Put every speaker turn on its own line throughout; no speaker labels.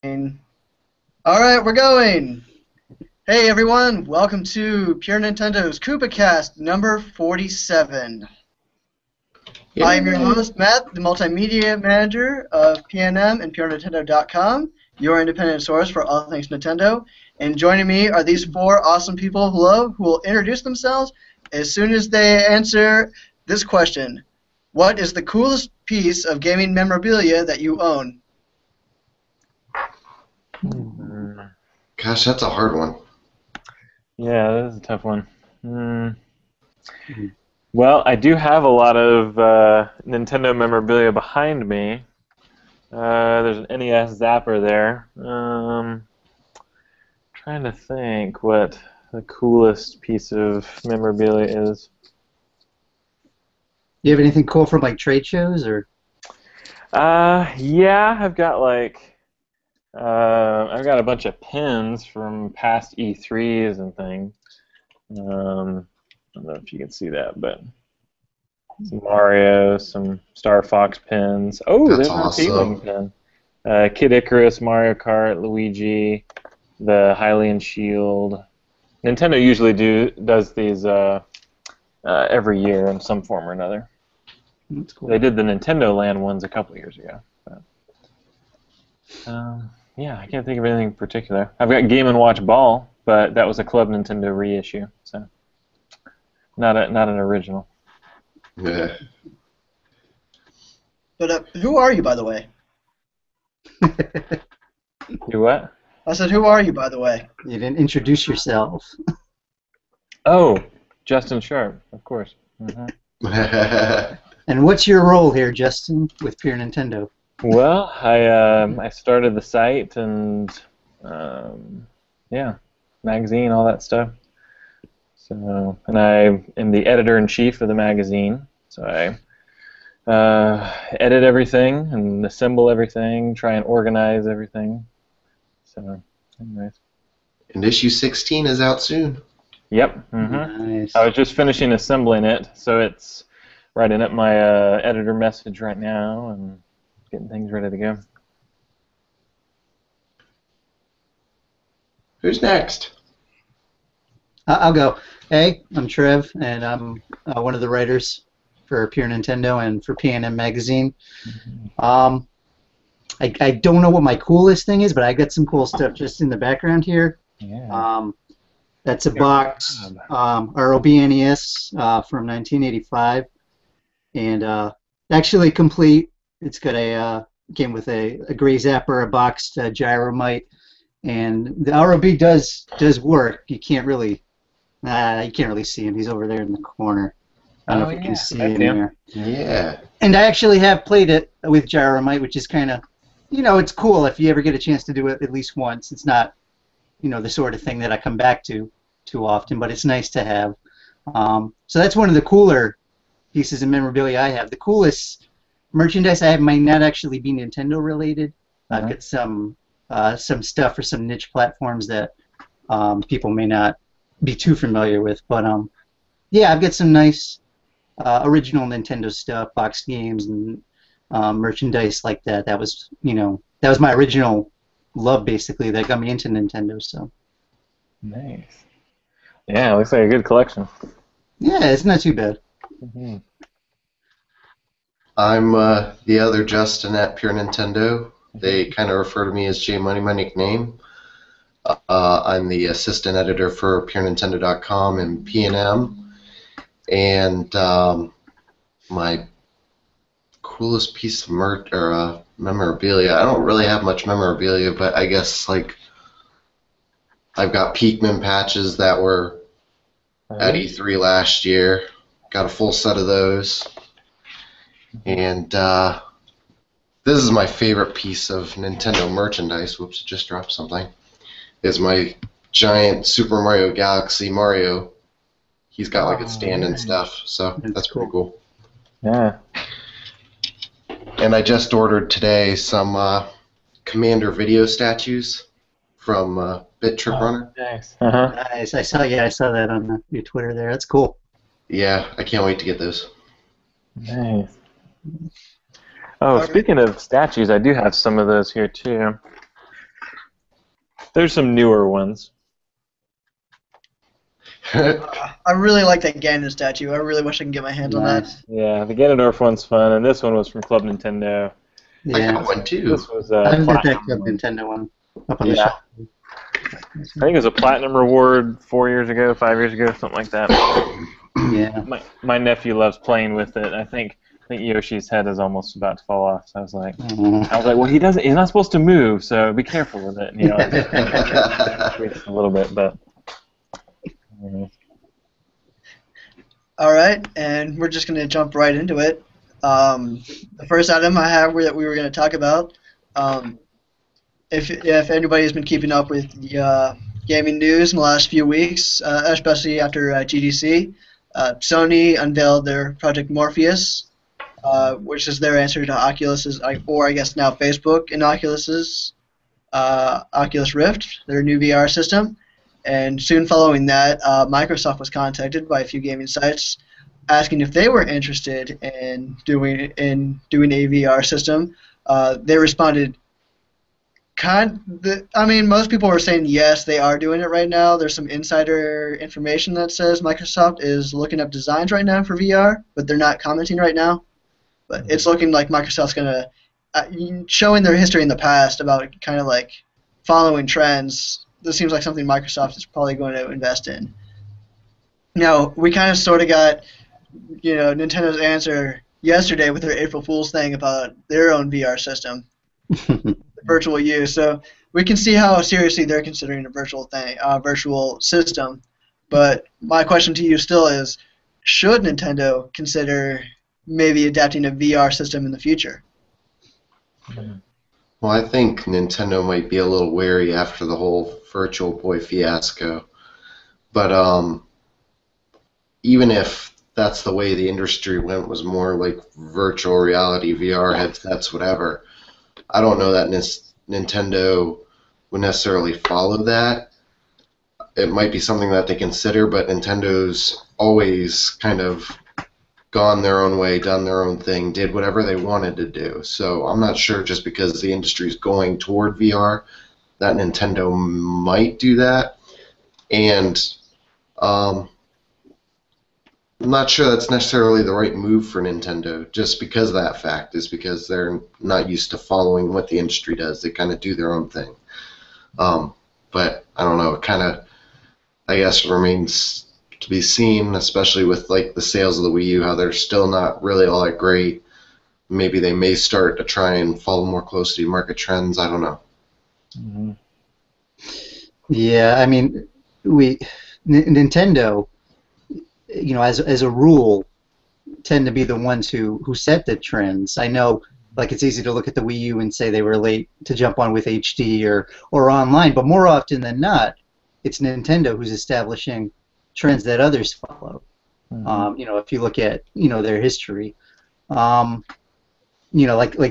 All right, we're going. Hey everyone, welcome to Pure Nintendo's Koopa Kast number 47.
Yay.
I'm your host, Matt, the multimedia manager of PNM and PureNintendo.com, your independent source for all things Nintendo. And joining me are these four awesome people who will introduce themselves as soon as they answer this question. What is the coolest piece of gaming memorabilia that you own?
Gosh, that's a hard one.
Yeah, that is a tough one. Well, I do have a lot of Nintendo memorabilia behind me. There's an NES Zapper there. Trying to think what the coolest piece of memorabilia is.
You have anything cool from like trade shows or?
Yeah, I've got a bunch of pins from past E3s and things. I don't know if you can see that, but some Mario, some Star Fox pins. Oh,
That's
there's an
awesome.
appealing pin. Kid Icarus, Mario Kart, Luigi, the Hylian Shield. Nintendo usually does these every year in some form or another.
That's cool.
They did the Nintendo Land ones a couple years ago. But, yeah, I can't think of anything in particular. I've got Game & Watch Ball, but that was a Club Nintendo reissue, so not an original.
Yeah.
But who are you, by the way?
You what?
I said, who are you, by the way?
You didn't introduce yourself.
Oh, Justin Sharp, of course.
And what's your role here, Justin, with Pure Nintendo?
Well, I started the site and yeah, magazine, all that stuff. So, and I am the editor-in-chief of the magazine. So I edit everything and assemble everything, try and organize everything. So, anyways.
And issue 16 is out soon.
Yep.
Nice.
I was just finishing assembling it, so it's writing up my editor message right now and getting things ready to go.
Who's next?
I'll go. Hey, I'm Trev, and I'm one of the writers for Pure Nintendo and for PNM Magazine. I don't know what my coolest thing is, but I got some cool stuff just in the background here.
Yeah.
That's a box, ROB NES from 1985, and actually complete. It's got came with a gray zapper, a boxed gyromite, and the ROB does work. You can't really see him. He's over there in the corner. I don't know if you can see him there.
Yeah.
And I actually have played it with gyromite, which is kind of, it's cool if you ever get a chance to do it at least once. It's not, the sort of thing that I come back to too often, but it's nice to have. So that's one of the cooler pieces of memorabilia I have. The coolest merchandise I have might not actually be Nintendo related. I've got some stuff for some niche platforms that people may not be too familiar with, but yeah, I've got some nice original Nintendo stuff, box games, and merchandise like that. That was my original love, basically, that got me into Nintendo. So
Nice. Yeah, looks like a good collection.
yeah, it's not too bad.
I'm the other Justin at Pure Nintendo. They kind of refer to me as J Money, my nickname. I'm the assistant editor for PureNintendo.com and PNM. And my coolest piece of memorabilia, I don't really have much memorabilia, but I guess I've got Pikmin patches that were at E3 last year. Got a full set of those. And this is my favorite piece of Nintendo merchandise. Whoops, just dropped something. Is my giant Super Mario Galaxy Mario. He's got like a stand and stuff, so that's pretty cool.
Yeah.
And I just ordered today some Commander video statues from Bit Trip Runner.
Nice.
Nice. I saw that on your Twitter there. That's cool.
Yeah, I can't wait to get those.
Nice. Oh, speaking of statues, I do have some of those here too. There's some newer ones.
I really like that Ganon statue. I really wish I can get my hands on that.
Nice.
Yeah, the Ganondorf one's fun, and this one was from Club Nintendo.
I
Yeah.
got one too.
This was
I
a
haven't got that
platinum
Club
one.
Nintendo one up on the
Yeah.
shelf.
I think it was a platinum reward 4 years ago, 5 years ago, something like that.
Yeah.
My nephew loves playing with it. I think Yoshi's head is almost about to fall off. So I was like, well, he doesn't. He's not supposed to move, so be careful with it. You know, it's a little bit, but.
All right, and we're just going to jump right into it. The first item I have that we were going to talk about, if anybody's been keeping up with the gaming news in the last few weeks, especially after GDC, Sony unveiled their Project Morpheus, which is their answer to Oculus's, or I guess now Facebook and Oculus's Oculus Rift, their new VR system. And soon following that, Microsoft was contacted by a few gaming sites asking if they were interested in doing a VR system. They responded, most people were saying yes, they are doing it right now. There's some insider information that says Microsoft is looking up designs right now for VR, but they're not commenting right now. But it's looking like Microsoft's going to, showing their history in the past about kind of like following trends. This seems like something Microsoft is probably going to invest in. Now, we kind of sort of got, Nintendo's answer yesterday with their April Fool's thing about their own VR system, virtual U. So we can see how seriously they're considering a virtual system. But my question to you still is, should Nintendo consider maybe adapting a VR system in the future?
Well, I think Nintendo might be a little wary after the whole Virtual Boy fiasco. But even if that's the way the industry went, was more like virtual reality, VR headsets, whatever, I don't know that Nintendo would necessarily follow that. It might be something that they consider, but Nintendo's always kind of gone their own way, done their own thing, did whatever they wanted to do. So I'm not sure just because the industry is going toward VR that Nintendo might do that. And I'm not sure that's necessarily the right move for Nintendo just because of that fact, is because they're not used to following what the industry does. They kind of do their own thing. But I don't know, it kind of, I guess, remains to be seen, especially with like the sales of the Wii U, how they're still not really all that great. Maybe they may start to try and follow more closely market trends. I don't know.
Mm-hmm.
Yeah, I mean, Nintendo, as a rule, tend to be the ones who set the trends. I know, like, it's easy to look at the Wii U and say they were late to jump on with HD or online, but more often than not, it's Nintendo who's establishing trends that others follow.
Mm-hmm.
If you look at their history, like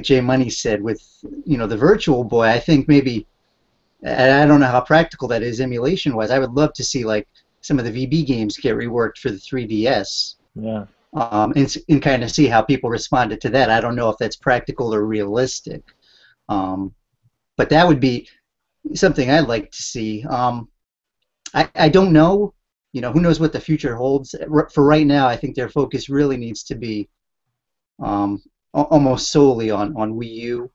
Jay Money said with the Virtual Boy, I think maybe, I don't know how practical that is emulation wise. I would love to see like some of the VB games get reworked for the 3DS.
Yeah.
And kind of see how people responded to that. I don't know if that's practical or realistic, but that would be something I'd like to see. I don't know. Who knows what the future holds. For right now, I think their focus really needs to be almost solely on Wii U.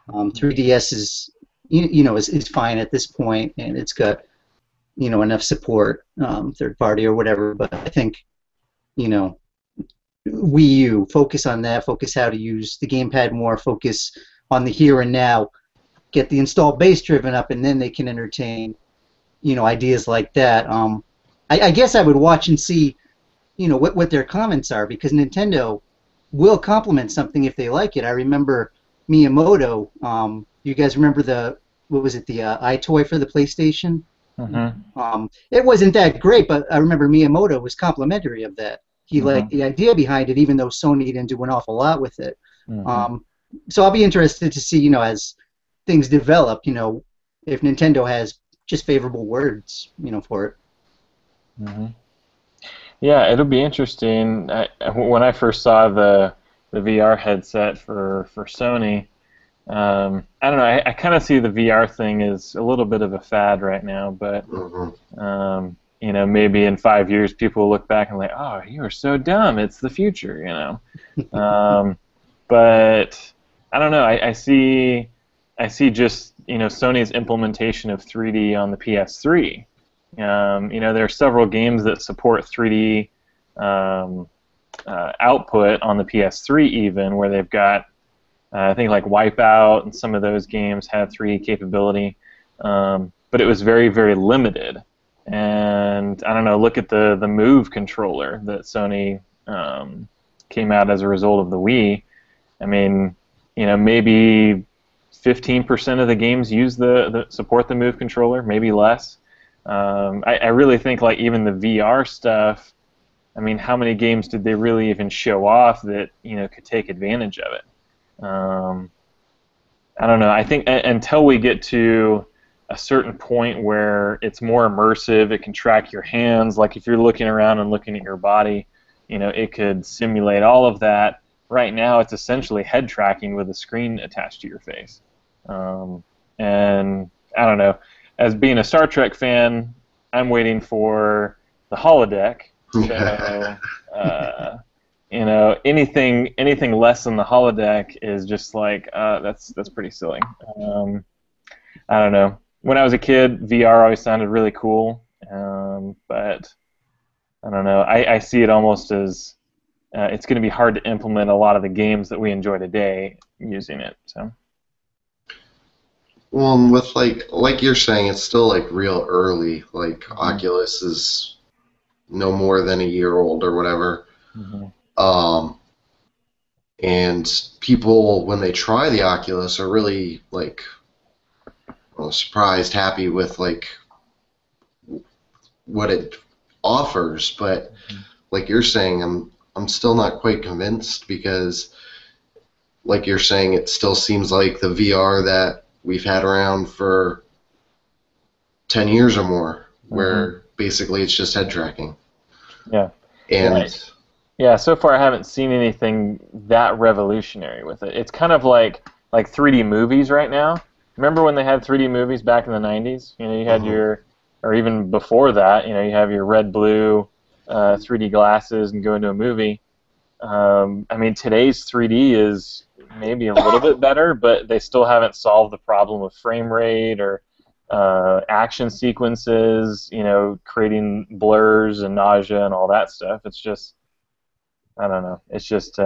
3DS is fine at this point, and it's got enough support, third party or whatever. But I think Wii U, focus on that. Focus how to use the gamepad more. Focus on the here and now. Get the installed base driven up, and then they can entertain ideas like that. I guess I would watch and see, what their comments are, because Nintendo will compliment something if they like it. I remember Miyamoto. You guys remember the iToy for the PlayStation?
Mm-hmm.
It wasn't that great, but I remember Miyamoto was complimentary of that. He liked the idea behind it, even though Sony didn't do an awful lot with it.
Mm-hmm.
So I'll be interested to see, as things develop, if Nintendo has just favorable words, for it.
Mm-hmm. Yeah, it'll be interesting. When I first saw the VR headset for Sony, I don't know. I kind of see the VR thing as a little bit of a fad right now, but you know, maybe in 5 years people will look back and like, oh, you were so dumb. It's the future, you know. But I don't know. I see just, you know, Sony's implementation of 3D on the PS3. You know, there are several games that support 3D output on the PS3 even, where they've got I think like Wipeout and some of those games have 3D capability, but it was very, very limited. And I don't know, look at the Move controller that Sony came out as a result of the Wii. I mean, you know, maybe 15% of the games use support the Move controller, maybe less. I really think like even the VR stuff, I mean, how many games did they really even show off that, you know, could take advantage of it? I don't know. I think until we get to a certain point where it's more immersive, it can track your hands. Like if you're looking around and looking at your body, you know, it could simulate all of that. Right now, it's essentially head tracking with a screen attached to your face. And I don't know. As being a Star Trek fan, I'm waiting for the holodeck. So, you know, anything less than the holodeck is just like that's pretty silly. I don't know. When I was a kid, VR always sounded really cool, but I don't know. I see it almost as it's going to be hard to implement a lot of the games that we enjoy today using it. So.
Well, and with like you're saying, it's still like real early. Like Oculus is no more than a year old or whatever. And people, when they try the Oculus, are really like surprised, happy with like what it offers. But like you're saying, I'm still not quite convinced because, like you're saying, it still seems like the VR that we've had around for 10 years or more, where basically it's just head tracking.
Yeah.
And
right. Yeah, so far I haven't seen anything that revolutionary with it. It's kind of like 3D movies right now. Remember when they had 3D movies back in the 90s? You know, you had your, or even before that, you know, you have your red, blue 3D glasses and go into a movie. I mean, today's 3D is maybe a little bit better, but they still haven't solved the problem of frame rate or action sequences, you know, creating blurs and nausea and all that stuff. It's just, I don't know. It's just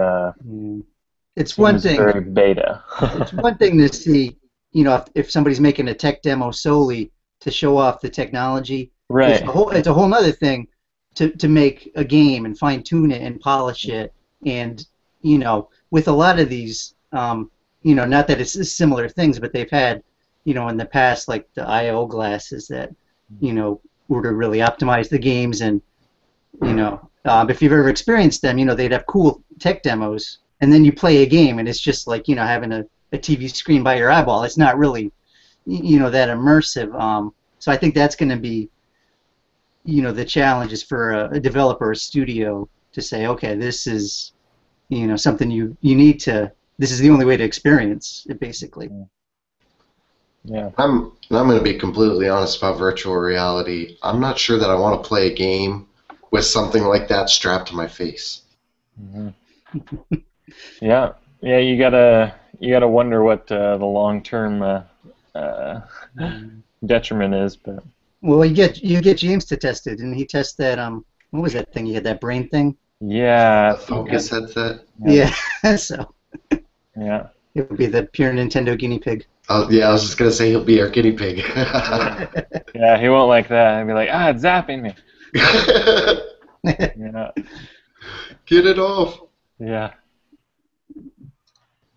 it's one thing.
Very beta.
It's one thing to see, you know, if somebody's making a tech demo solely to show off the technology.
Right.
It's a whole other thing to make a game and fine tune it and polish it. And you know, with a lot of these, you know, not that it's similar things, but they've had, you know, in the past, like the I/O glasses that, you know, were to really optimize the games. And you know, if you've ever experienced them, you know, they'd have cool tech demos, and then you play a game, and it's just like, you know, having a TV screen by your eyeball. It's not really, you know, that immersive. So I think that's going to be, you know, the challenge is for a developer or a studio to say, okay, this is, you know, something you need to. This is the only way to experience it, basically.
Yeah.
I'm going to be completely honest about virtual reality. I'm not sure that I want to play a game with something like that strapped to my face.
Yeah. You gotta wonder what the long-term detriment is, but.
Well, you get James to test it, and he tests that. What was that thing? You had that brain thing.
Yeah.
The focus headset.
Yeah. So.
Yeah.
It would be the pure Nintendo guinea pig.
Oh yeah, I was just gonna say he'll be our guinea pig.
Yeah, he won't like that. He'll be like, it's zapping me. Yeah.
Get it off.
Yeah.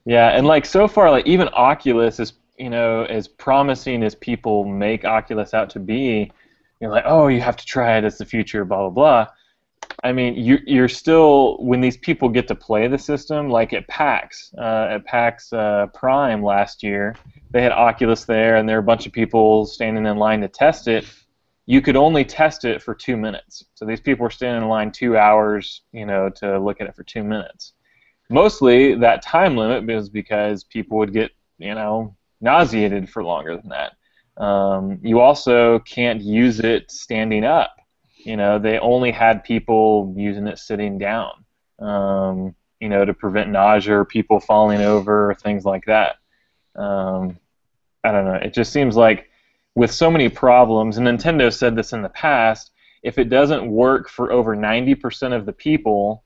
Yeah, and like so far, like even Oculus is, you know, as promising as people make Oculus out to be, you're like, oh, you have to try it, it's the future, blah blah blah. I mean, you're still, when these people get to play the system, like at PAX Prime last year, they had Oculus there, and there were a bunch of people standing in line to test it. You could only test it for 2 minutes. So these people were standing in line 2 hours, you know, to look at it for 2 minutes. Mostly that time limit was because people would get nauseated for longer than that. You also can't use it standing up. They only had people using it sitting down, to prevent nausea or people falling over, or things like that. I don't know. It just seems like with so many problems, and Nintendo said this in the past, if it doesn't work for over 90% of the people,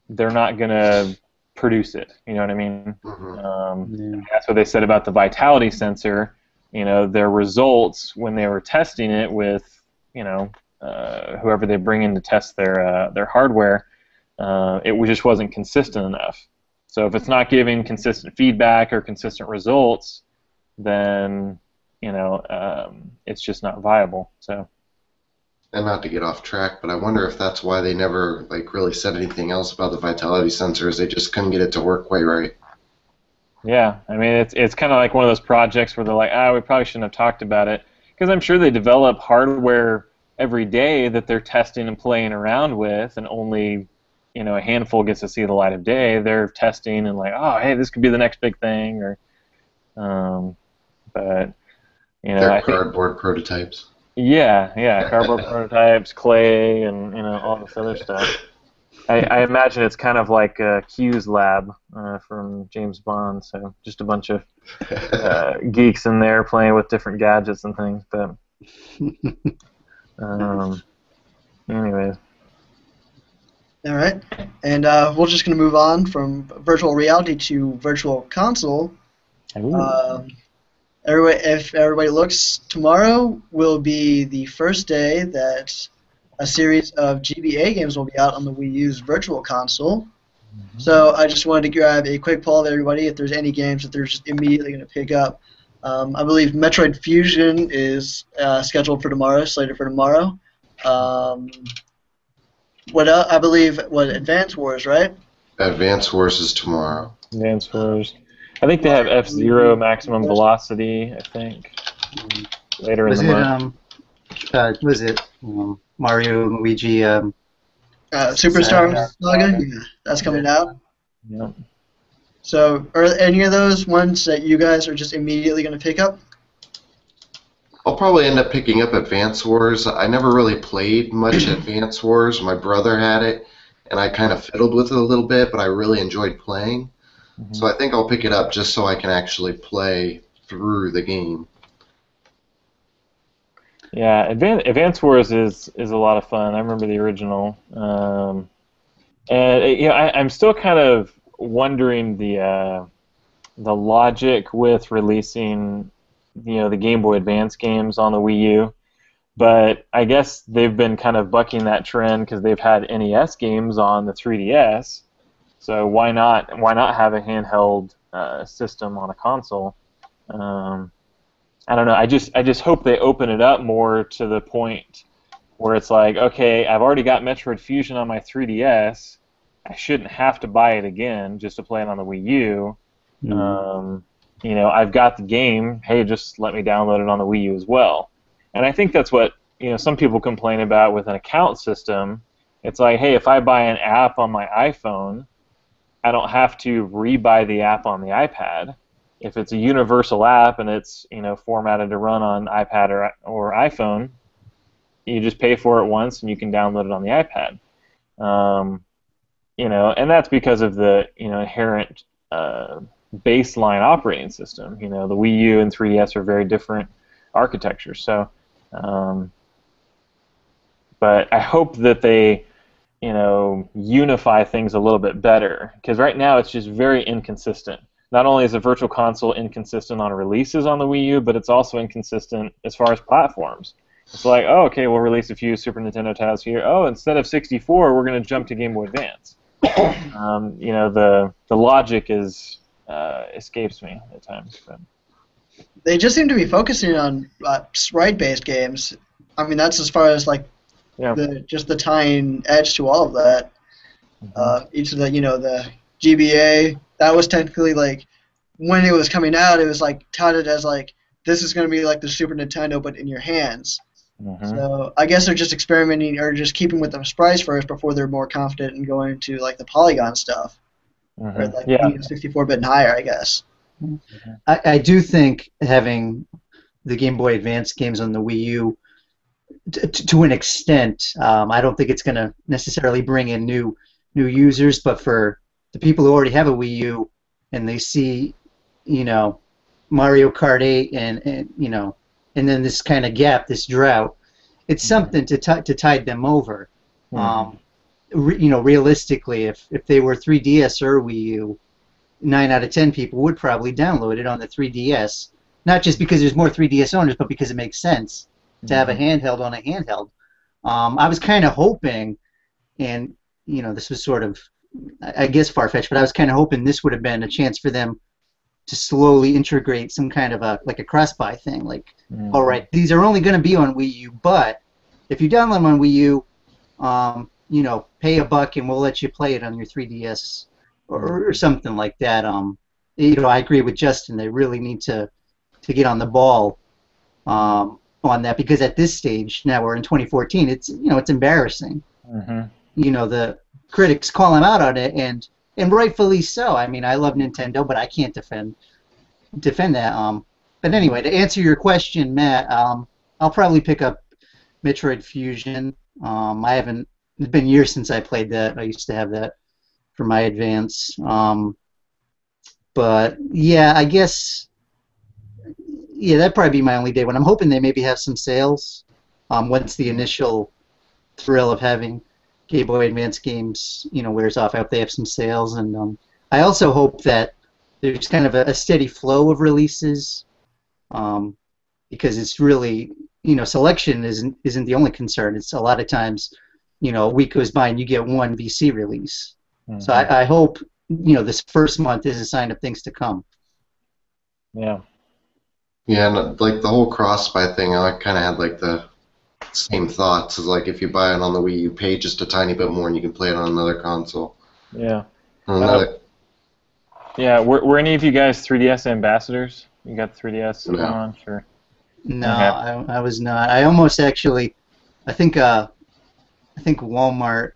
they're not going to produce it. You know what I mean? That's what they said about the vitality sensor. Their results when they were testing it with, whoever they bring in to test their hardware, it just wasn't consistent enough. So if it's not giving consistent feedback or consistent results, then it's just not viable. So.
And not to get off track, but I wonder if that's why they never really said anything else about the vitality sensors. They just couldn't get it to work quite right.
Yeah, I mean it's kind of like one of those projects where they're like, we probably shouldn't have talked about it, because I'm sure they develop hardware every day that they're testing and playing around with, and only a handful gets to see the light of day. They're testing and hey, this could be the next big thing, or but
they're cardboard prototypes.
Yeah, cardboard prototypes, clay, and all this other stuff. I imagine it's kind of like Q's lab from James Bond, so just a bunch of geeks in there playing with different gadgets and things. But anyways.
All right, and we're just going to move on from virtual reality to virtual console. If everybody looks, tomorrow will be the first day that a series of GBA games will be out on the Wii U's virtual console. Mm-hmm. So I just wanted to grab a quick poll of everybody if there's any games that they're just immediately going to pick up. I believe Metroid Fusion is scheduled for tomorrow, slated for tomorrow. What else? I believe, Advance Wars, right?
Advance Wars is tomorrow.
Advance Wars. I think they have F-Zero Maximum Velocity, I think, later in the month.
Was it Mario and Luigi?
Superstar Saga? Yeah, that's coming out.
Yep.
So, are any of those ones that you guys are just immediately going to pick up?
I'll probably end up picking up Advance Wars. I never really played much Advance Wars. My brother had it, and I kind of fiddled with it a little bit, but I really enjoyed playing. Mm-hmm. So I think I'll pick it up just so I can actually play through the game.
Yeah, Advance Wars is a lot of fun. I remember the original, and I'm still kind of wondering the logic with releasing the Game Boy Advance games on the Wii U, but I guess they've been kind of bucking that trend because they've had NES games on the 3DS. So why not have a handheld system on a console? I don't know. I just hope they open it up more to the point where it's like, okay, I've already got Metroid Fusion on my 3DS. I shouldn't have to buy it again just to play it on the Wii U. Mm-hmm. I've got the game. Hey, just let me download it on the Wii U as well. And I think that's what some people complain about with an account system. It's like, hey, if I buy an app on my iPhone, I don't have to re-buy the app on the iPad. If it's a universal app and it's formatted to run on iPad or iPhone, you just pay for it once and you can download it on the iPad. And that's because of the inherent baseline operating system. The Wii U and 3DS are very different architectures. So, but I hope that they unify things a little bit better, because right now it's just very inconsistent. Not only is the Virtual Console inconsistent on releases on the Wii U, but it's also inconsistent as far as platforms. It's like, oh, okay, we'll release a few Super Nintendo titles here. Oh, instead of 64, we're going to jump to Game Boy Advance. The logic escapes me at times. But.
They just seem to be focusing on sprite-based games. I mean, that's as far as just the tying edge to all of that. Mm-hmm. Each of the GBA, that was technically when it was coming out, it was touted as this is going to be like the Super Nintendo but in your hands. Mm-hmm. So I guess they're just experimenting or just keeping with the sprites first before they're more confident in going to the polygon stuff, or 64-bit and higher, I guess.
I do think having the Game Boy Advance games on the Wii U, to an extent, I don't think it's going to necessarily bring in new users, but for the people who already have a Wii U and they see, you know, Mario Kart 8 and you know, and then this kind of gap, this drought, it's something to tide them over. You know, realistically, if they were 3DS or Wii U, 9 out of 10 people would probably download it on the 3DS. Not just because there's more 3DS owners, but because it makes sense to have a handheld on a handheld. I was kind of hoping, and you know, this was sort of, I guess, far-fetched, but I was kind of hoping this would have been a chance for them to slowly integrate some kind of a cross-buy thing. Like, all right, these are only going to be on Wii U, but if you download them on Wii U, you know, pay $1 and we'll let you play it on your 3DS or something like that. You know, I agree with Justin. They really need to get on the ball on that, because at this stage, now we're in 2014, it's, you know, it's embarrassing. You know, the critics call them out on it, and rightfully so. I mean, I love Nintendo, but I can't defend that. But anyway, to answer your question, Matt, I'll probably pick up Metroid Fusion. I haven't. It's been years since I played that. I used to have that for my Advance. But yeah, I guess. Yeah, that'd probably be my only day one. I'm hoping they maybe have some sales once the initial thrill of having Game Boy Advance games, you know, wears off. I hope they have some sales, and I also hope that there's kind of a steady flow of releases, because it's really, you know, selection isn't the only concern. It's a lot of times, you know, a week goes by and you get one VC release. So I hope, you know, this first month is a sign of things to come.
Yeah.
Yeah, and like the whole cross-buy thing, I kind of had like the same thoughts. Is like if you buy it on the Wii, you pay just a tiny bit more and you can play it on another console.
Yeah. Yeah. Were any of you guys 3DS ambassadors? You got 3DS
No.
on? Sure.
No,
Okay.
I was not. I almost actually, I think Walmart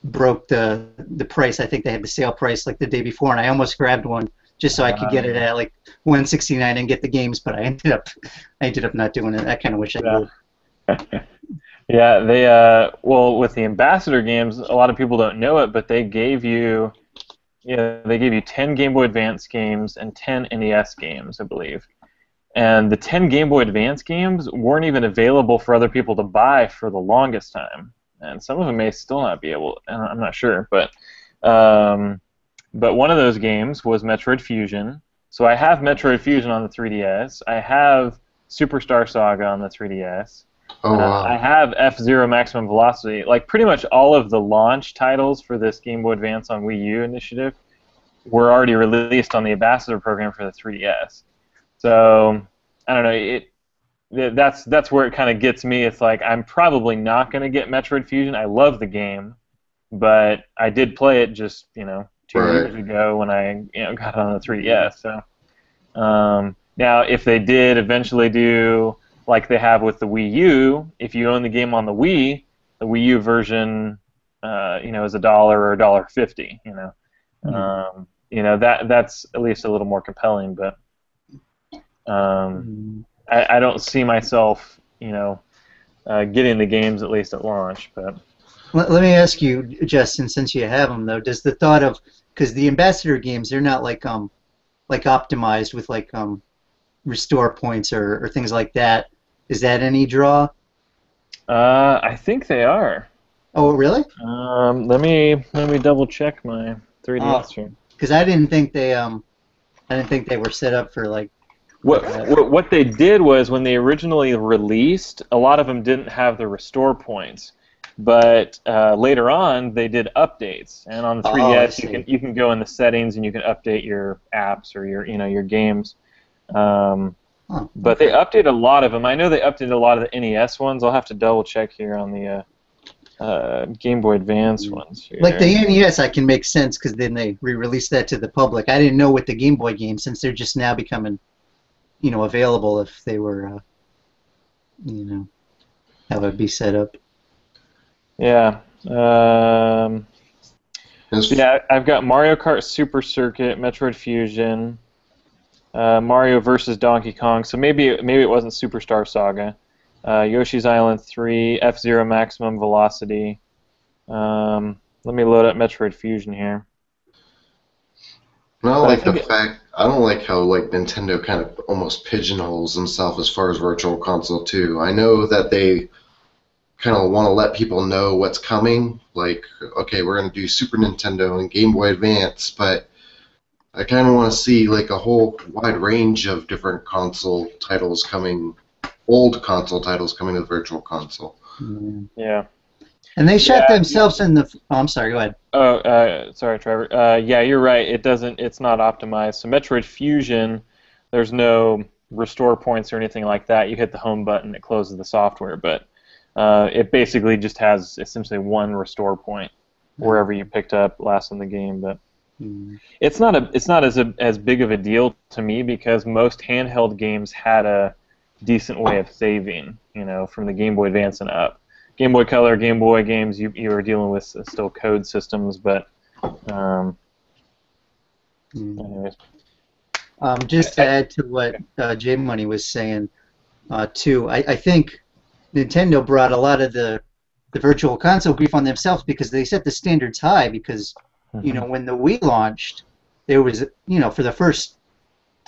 broke the price. I think they had the sale price like the day before, and I almost grabbed one just so I could get it at like $169 and get the games, but I ended up not doing it. I kind of wish I did.
Yeah, they well, with the ambassador games, a lot of people don't know it, but they gave you 10 Game Boy Advance games and 10 NES games, I believe. And the 10 Game Boy Advance games weren't even available for other people to buy for the longest time. And some of them may still not be able, I'm not sure, but one of those games was Metroid Fusion. So I have Metroid Fusion on the 3DS. I have Superstar Saga on the 3DS.
Oh, wow.
I have F-Zero Maximum Velocity. Like, pretty much all of the launch titles for this Game Boy Advance on Wii U initiative were already released on the Ambassador program for the 3DS. So, I don't know. That's where it kind of gets me. It's like, I'm probably not going to get Metroid Fusion. I love the game, but I did play it just, 2 years ago when I got it on the 3DS. So now, if they did eventually do like they have with the Wii U, if you own the game on the Wii U version, is $1 or $1.50. That's at least a little more compelling. But I don't see myself, getting the games at least at launch. But
let me ask you, Justin, since you have them though, does the thought of, because the Ambassador games, they're not like optimized with like restore points or things like that. Is that any draw?
I think they are.
Oh, really?
Let me double check my 3DS here.
Because I didn't think they were set up for like.
What they did was when they originally released, a lot of them didn't have the restore points. But later on, they did updates, and on the 3DS, you can go in the settings and you can update your apps or your games. But they updated a lot of them. I know they updated a lot of the NES ones. I'll have to double check here on the Game Boy Advance ones. Here.
Like the NES, I can make sense because then they re-released that to the public. I didn't know with the Game Boy games, since they're just now becoming, available, if they were, how it would be set up.
Yeah. I've got Mario Kart Super Circuit, Metroid Fusion, Mario versus Donkey Kong. So maybe it wasn't Superstar Saga. Yoshi's Island 3, F-Zero Maximum Velocity. Let me load up Metroid Fusion here.
I don't like how like Nintendo kind of almost pigeonholes themselves as far as Virtual Console too. I know that they kind of want to let people know what's coming. Like, okay, we're going to do Super Nintendo and Game Boy Advance, but I kind of want to see like a whole wide range of different console titles coming, old console titles coming to the Virtual Console.
Yeah.
And they shot themselves in the. Oh, I'm sorry. Go ahead.
Oh, sorry, Trevor. Yeah, you're right. It's not optimized. So Metroid Fusion, there's no restore points or anything like that. You hit the home button, it closes the software, but it basically just has essentially one restore point wherever you picked up last in the game. But it's not as big of a deal to me because most handheld games had a decent way of saving, from the Game Boy Advance and up. Game Boy Color, Game Boy games, you were dealing with still code systems, but anyways.
Just to add to what J Money was saying, too, I think Nintendo brought a lot of the Virtual Console grief on themselves because they set the standards high. Because when the Wii launched, there was for the first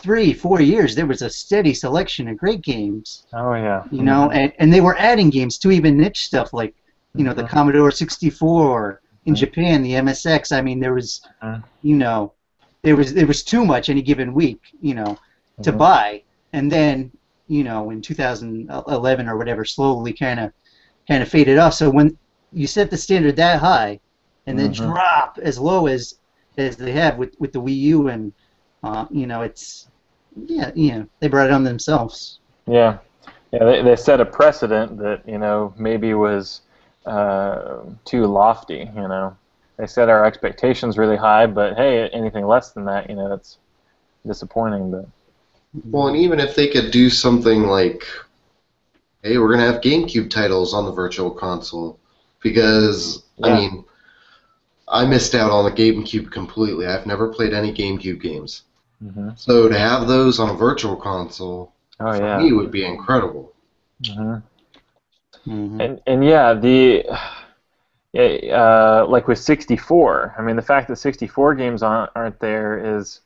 3-4 years there was a steady selection of great games.
Oh yeah.
And they were adding games to even niche stuff like the Commodore 64 in Japan, the MSX. I mean there was there was too much any given week to buy, and then in 2011 or whatever slowly kind of faded off. So when you set the standard that high and then drop as low as they have with the Wii U and it's they brought it on themselves.
Yeah, they set a precedent that maybe was too lofty. They set our expectations really high, but hey, anything less than that, it's disappointing. But
well, and even if they could do something like, hey, we're gonna have GameCube titles on the Virtual Console, because I mean, I missed out on the GameCube completely. I've never played any GameCube games. So to have those on a Virtual Console for me would be incredible.
And like with 64, I mean the fact that 64 games aren't there is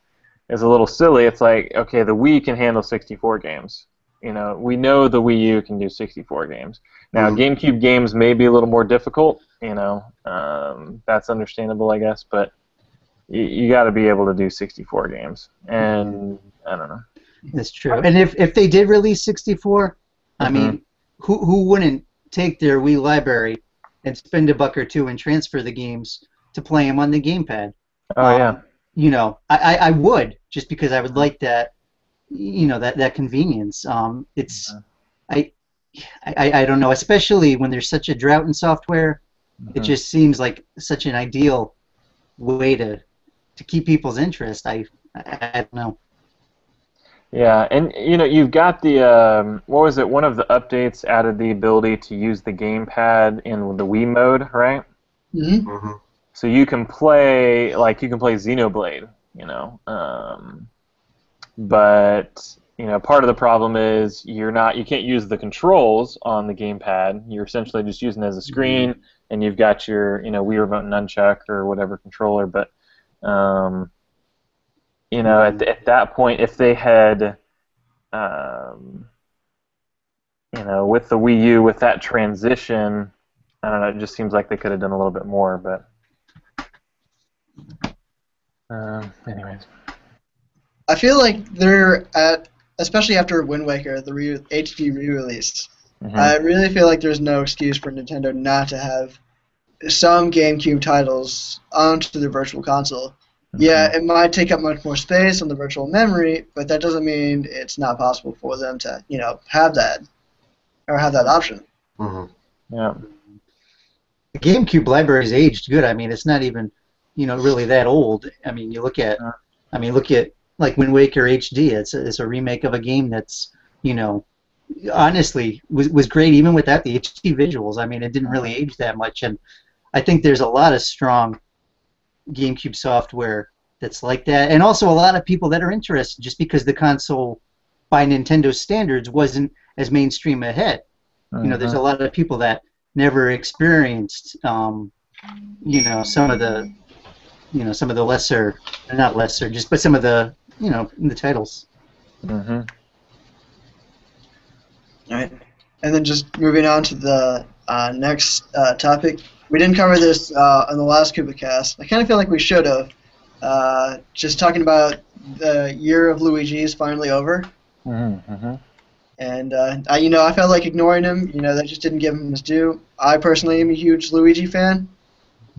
a little silly. It's like, okay, the Wii can handle 64 games. We know the Wii U can do 64 games. Now GameCube games may be a little more difficult. That's understandable, I guess, but you got to be able to do 64 games, and I don't know.
That's true. And if they did release 64, I mean, who wouldn't take their Wii library and spend $1 or $2 and transfer the games to play them on the gamepad?
Oh yeah.
I would, just because I would like that, that convenience. It's I don't know, especially when there's such a drought in software. It just seems like such an ideal way to keep people's interest. I don't know.
Yeah, and you've got the what was it? One of the updates added the ability to use the gamepad in the Wii mode, right? So you can play Xenoblade, but part of the problem is you can't use the controls on the gamepad. You're essentially just using it as a screen, and you've got your Wii Remote Nunchuck or whatever controller, but at that point, if they had, with the Wii U, with that transition, I don't know, it just seems like they could have done a little bit more, but anyways.
I feel like they're especially after Wind Waker, the HD re-release, I really feel like there's no excuse for Nintendo not to have some GameCube titles onto the Virtual Console. Yeah, it might take up much more space on the virtual memory, but that doesn't mean it's not possible for them to, have that, or have that option.
Yeah.
The GameCube library's aged good. I mean, it's not even, really that old. I mean, you look at, like Wind Waker HD. It's a remake of a game that's, honestly was great even without the HD visuals. I mean, it didn't really age that much, and I think there's a lot of strong GameCube software that's like that, and also a lot of people that are interested just because the console, by Nintendo standards, wasn't as mainstream a hit. There's a lot of people that never experienced, some of the lesser, not lesser, just but some of the, the titles.
Mm-hmm.
All right. And then just moving on to the next topic. We didn't cover this on the last Koopa Kast. I kind of feel like we should have. Just talking about the year of Luigi is finally over.
Mm-hmm.
And, I felt like ignoring him. That just didn't give him his due. I personally am a huge Luigi fan.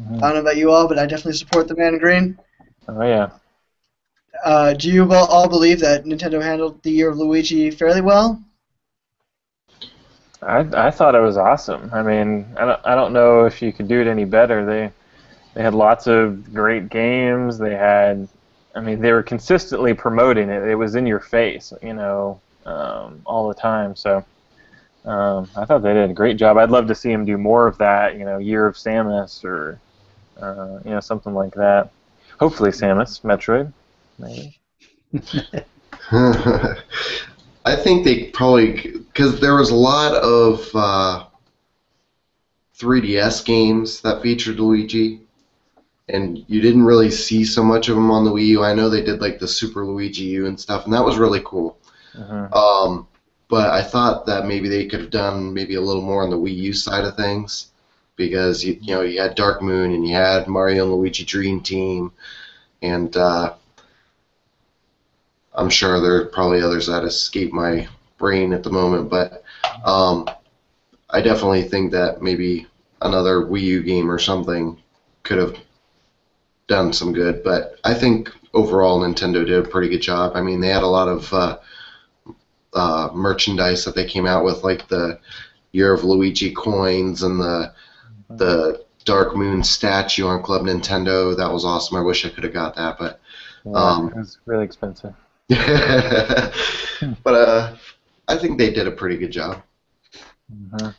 Mm-hmm.
I don't know about you all, but I definitely support the man in green.
Oh, yeah.
Do you all believe that Nintendo handled the year of Luigi fairly well?
I thought it was awesome. I mean, I don't know if you could do it any better. They had lots of great games. They were consistently promoting it. It was in your face, all the time. So I thought they did a great job. I'd love to see them do more of that. Year of Samus or something like that. Hopefully Samus, Metroid, maybe.
I think they probably, because there was a lot of 3DS games that featured Luigi, and you didn't really see so much of them on the Wii U. I know they did like the Super Luigi U and stuff, and that was really cool.
Uh-huh.
But I thought that maybe they could have done maybe a little more on the Wii U side of things, because you had Dark Moon and you had Mario and Luigi Dream Team, and I'm sure there are probably others that escape my brain at the moment, but I definitely think that maybe another Wii U game or something could have done some good. But I think overall Nintendo did a pretty good job. I mean, they had a lot of merchandise that they came out with, like the Year of Luigi coins and the Dark Moon statue on Club Nintendo. That was awesome. I wish I could have got that, but
It was really expensive.
but I think they did a pretty good job.
Uh-huh.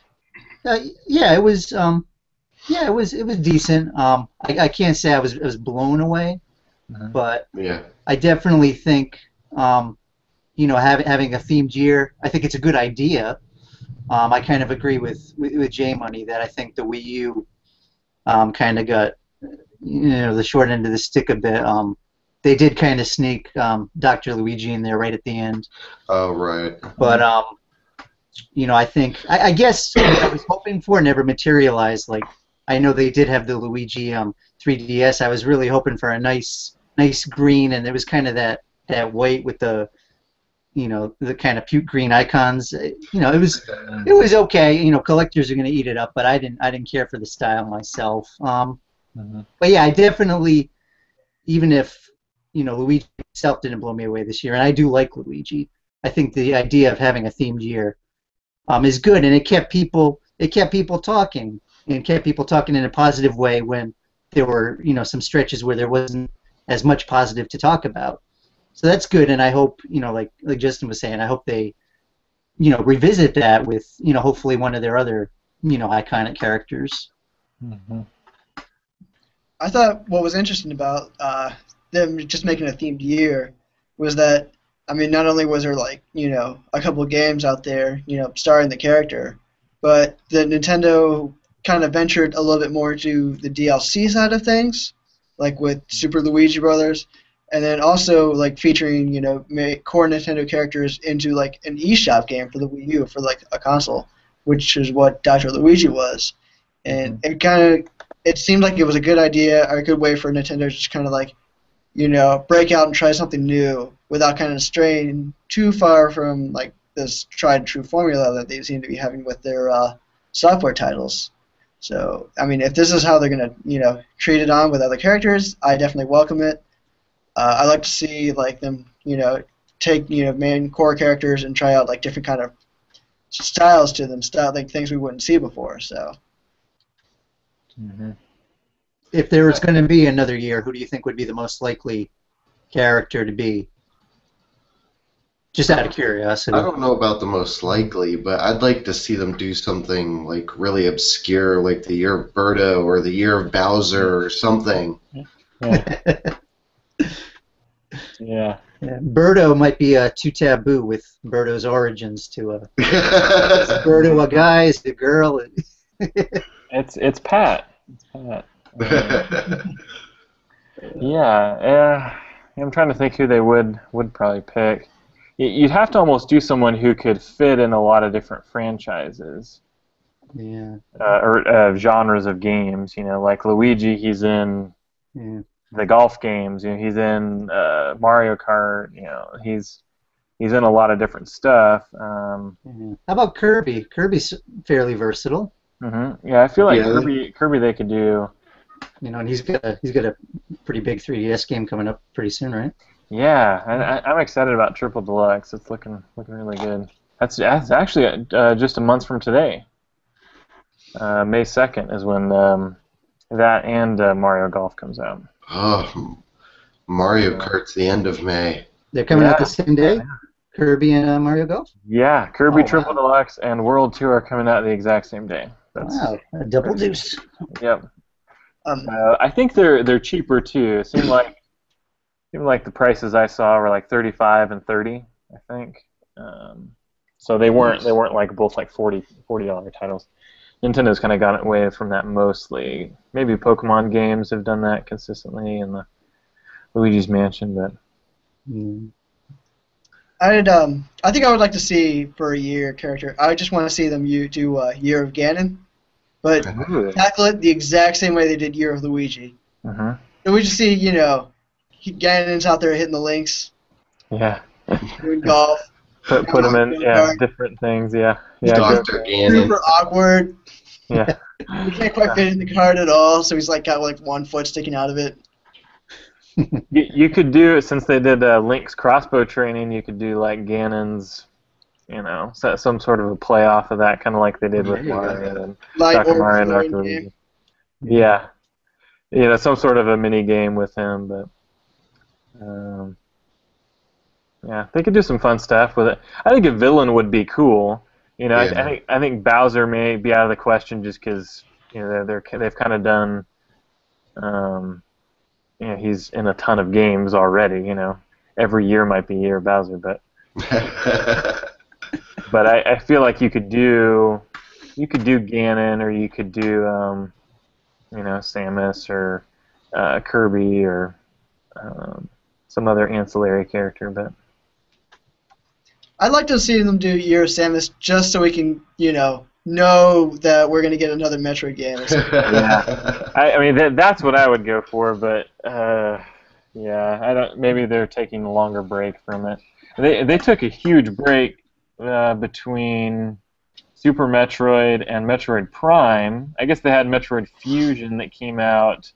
It was decent. I can't say I was blown away, but
Yeah.
I definitely think having a themed year, I think it's a good idea. I kind of agree with J Money that I think the Wii U kind of got the short end of the stick a bit. They did kind of sneak Dr. Luigi in there right at the end.
Oh, right.
But I think I guess what I was hoping for never materialized. Like, I know they did have the Luigi 3DS. I was really hoping for a nice green, and it was kind of that white with the the kind of puke green icons. It was okay. Collectors are going to eat it up, but I didn't care for the style myself. But yeah, I definitely, even if Luigi himself didn't blow me away this year, and I do like Luigi, I think the idea of having a themed year is good, and it kept people talking, and kept people talking in a positive way when there were some stretches where there wasn't as much positive to talk about. So that's good, and I hope like Justin was saying, I hope they revisit that with hopefully one of their other iconic characters.
Mm-hmm.
I thought what was interesting about them just making a themed year was that, I mean, not only was there like a couple of games out there starring the character, but the Nintendo kind of ventured a little bit more to the DLC side of things, like with Super Luigi Brothers, and then also like featuring core Nintendo characters into like an eShop game for the Wii U for like a console, which is what Dr. Luigi was, and it seemed like it was a good idea or a good way for Nintendo to just kind of like break out and try something new without kind of straying too far from like this tried and true formula that they seem to be having with their software titles. So, I mean, if this is how they're going to, treat it on with other characters, I definitely welcome it. I like to see like them, take main core characters and try out like different kind of styles to them, like things we wouldn't see before. So.
Mm-hmm.
If there was going to be another year, who do you think would be the most likely character to be? Just out of curiosity.
I don't know about the most likely, but I'd like to see them do something like really obscure, like the Year of Birdo or the Year of Bowser or something.
Yeah. Yeah.
Yeah, Birdo might be too taboo with Birdo's origins to is Birdo a guy, is it a girl?
It's Pat. It's Pat. Yeah. I'm trying to think who they would probably pick. You'd have to almost do someone who could fit in a lot of different franchises.
Yeah.
Or genres of games. Like Luigi, he's in
Yeah.
the golf games. He's in Mario Kart. He's in a lot of different stuff.
Yeah. How about Kirby? Kirby's fairly versatile.
Yeah, I feel like
Yeah.
Kirby they could do.
And he's got a pretty big 3DS game coming up pretty soon, right?
Yeah, and I'm excited about Triple Deluxe. It's looking really good. That's actually just a month from today. May 2nd is when that and Mario Golf comes out.
Oh, Mario Kart's the end of May.
They're coming out the
Yeah.
same day. Kirby and Mario Golf.
Yeah, Kirby
Oh,
Triple
wow.
Deluxe and World Tour are coming out the exact same day.
Wow, a double deuce.
Yep.
Um,
I think they're cheaper too. It seemed like the prices I saw were like 35 and 30, I think. So they weren't like both like $40 titles. Nintendo's kind of gotten away from that mostly. Maybe Pokemon games have done that consistently in the Luigi's Mansion, but
Mm.
I think I would like to see for a year character. I just want to see them do Year of Ganon, but tackle it the exact same way they did Year of Luigi.
uh
And we just see, Ganon's out there hitting the links,
yeah,
doing golf.
put them in different things. Yeah,
Dr. Ganon.
Super awkward.
yeah.
He can't quite fit in the cart at all, so he's got like one foot sticking out of it.
You could do, since they did Link's crossbow training, you could do like Ganon's, some sort of a play off of that, kind of like they did with Mario and
Light
Dr.
orb
Mario and
throwing
Dr.
game.
Luigi. Yeah, some sort of a mini game with him, but yeah, they could do some fun stuff with it. I think a villain would be cool.
Yeah.
I think Bowser may be out of the question just because they've kind of done. He's in a ton of games already. Every year might be Year of Bowser, but I feel like you could do Ganon, or you could do Samus or Kirby or some other ancillary character, but.
I'd like to see them do Year of Samus just so we can, know that we're going to get another Metroid game. Or something.
Yeah, I mean that's what I would go for, but yeah, I don't. Maybe they're taking a longer break from it. They took a huge break between Super Metroid and Metroid Prime. I guess they had Metroid Fusion that came out,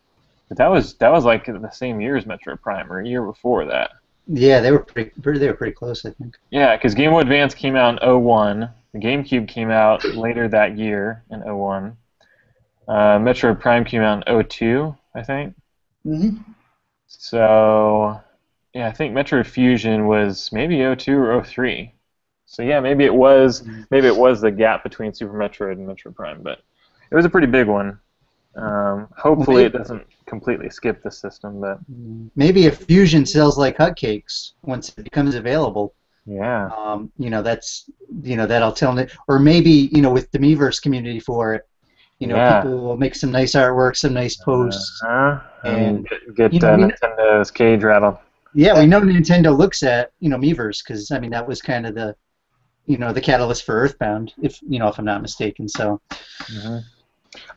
but that was like the same year as Metroid Prime, or a year before that.
Yeah, they were pretty close, I think.
Yeah, because Game Boy Advance came out in 2001. The GameCube came out later that year in 2001. Metroid Prime came out in 2002, I think.
Mm-hmm.
So, yeah, I think Metroid Fusion was maybe 2002 or 2003. So yeah, maybe it was the gap between Super Metroid and Metroid Prime, but it was a pretty big one. Hopefully it doesn't completely skip the system, but
maybe if Fusion sells like hotcakes once it becomes available.
yeah,
that'll tell them. Or maybe with the Miiverse community for it, people will make some nice artwork, some nice posts,
and get Nintendo's cage rattled.
Yeah, we know Nintendo looks at Miiverse because that was kind of the the catalyst for Earthbound, if I'm not mistaken. So.
Mm-hmm.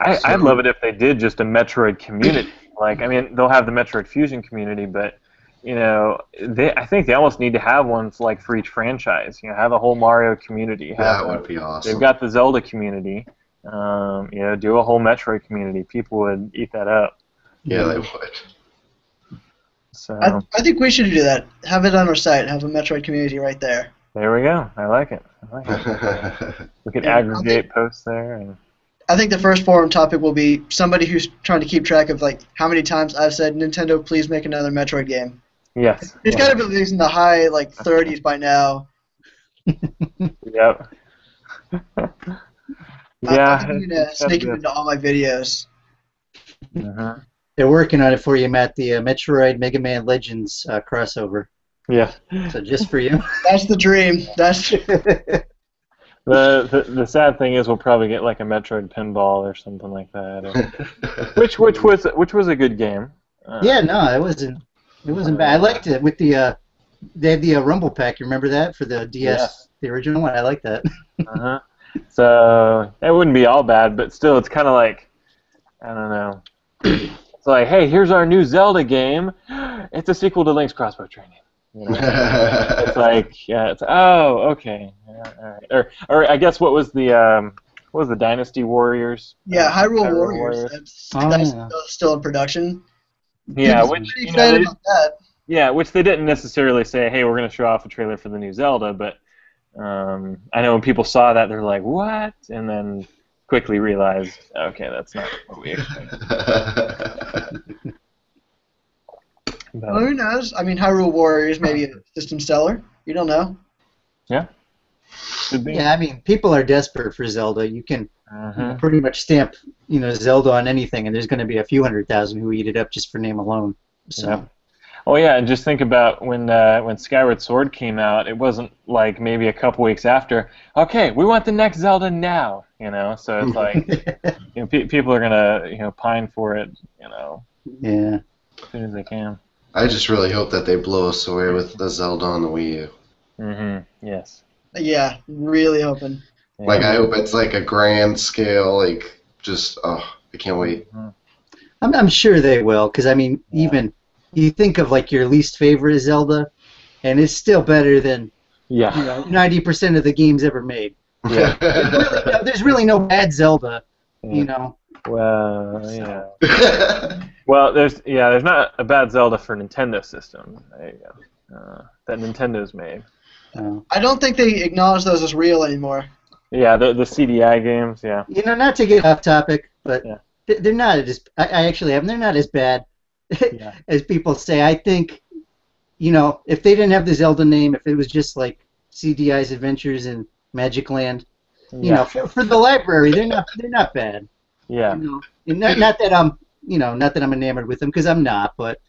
I'd love it if they did just a Metroid community. They'll have the Metroid Fusion community, but I think they almost need to have one for each franchise. Have a whole Mario community.
That would be awesome.
They've got the Zelda community. Do a whole Metroid community. People would eat that up.
Yeah, they would.
So
I think we should do that. Have it on our site. Have a Metroid community right there.
There we go. I like it. We could aggregate posts there and.
I think the first forum topic will be somebody who's trying to keep track of how many times I've said, Nintendo, please make another Metroid game.
Yes.
It's got to be at least in the high 30s by now.
Yep.
I'm going to sneak it into all my videos.
Uh-huh.
They're working on it for you, Matt. The Metroid Mega Man Legends crossover.
Yeah.
So just for you.
That's the dream. That's
The sad thing is we'll probably get like a Metroid pinball or something like that, which was a good game.
Yeah, no, it wasn't bad. I liked it with the they had the Rumble Pack. You remember that for the DS,
Yes.
the original one? I like that.
Uh-huh. So it wouldn't be all bad, but still, it's kind of like, I don't know. It's like, hey, here's our new Zelda game. It's a sequel to Link's Crossbow Training. You know? It's like, yeah, it's okay, yeah, all right. Or I guess what was the Dynasty Warriors?
yeah, Hyrule Warriors. That's
yeah.
still in production.
Yeah,
People's
which
pretty excited about that.
yeah, which they didn't necessarily say, hey, we're going to show off a trailer for the new Zelda, but I know when people saw that, they're like, what? And then quickly realized, okay, that's not what we expected.
Well, who knows? I mean, Hyrule Warriors maybe a system seller. You don't know.
Yeah. Could be.
Yeah, I mean, people are desperate for Zelda. You can pretty much stamp, Zelda on anything, and there's going to be a few 100,000 who eat it up just for name alone. So.
Yeah. Oh yeah, and just think about when Skyward Sword came out. It wasn't like maybe a couple weeks after. Okay, we want the next Zelda now. So it's like people are gonna pine for it.
Yeah.
As soon as they can.
I just really hope that they blow us away with the Zelda on the Wii U.
Mm-hmm. Yes.
Yeah, really hoping.
Yeah.
Like, I hope it's like a grand scale, like, just, I can't wait.
I'm sure they will, because, I mean, even you think of, like, your least favorite Zelda, and it's still better than 90% of the games ever made.
Yeah.
There's really no bad Zelda,
Well, yeah. Well, there's not a bad Zelda for Nintendo system. There you go. That Nintendo's made.
I don't think they acknowledge those as real anymore.
Yeah, the CDI games. Yeah.
Not to get off topic, but they're not as I actually have. They're not as bad as people say. I think, if they didn't have the Zelda name, if it was just like CDI's Adventures in Magic Land, for the library, they're not bad.
Yeah.
Not that I'm not that I'm enamored with them, because I'm not, but